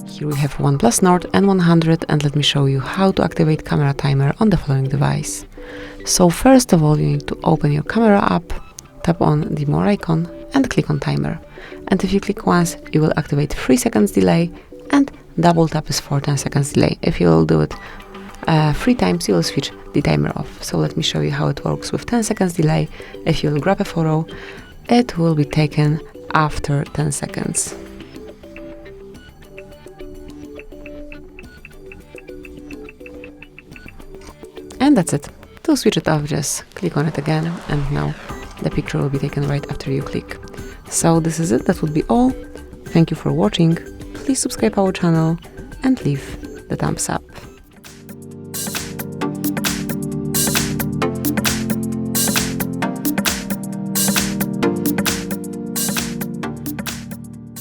Here we have OnePlus Nord N100, and let me show you how to activate camera timer on the following device. So first of all, you need to open your camera app, tap on the more icon and click on timer. And if you click once, you will activate 3 seconds delay, and double tap is for 10 seconds delay. If you will do it 3 times, you will switch the timer off. So let me show you how it works with 10 seconds delay. If you will grab a photo, it will be taken after 10 seconds. And that's it. To switch it off, just click on it again, and now the picture will be taken right after you click. So this is it, that would be all. Thank you for watching. Please subscribe our channel and leave the thumbs up.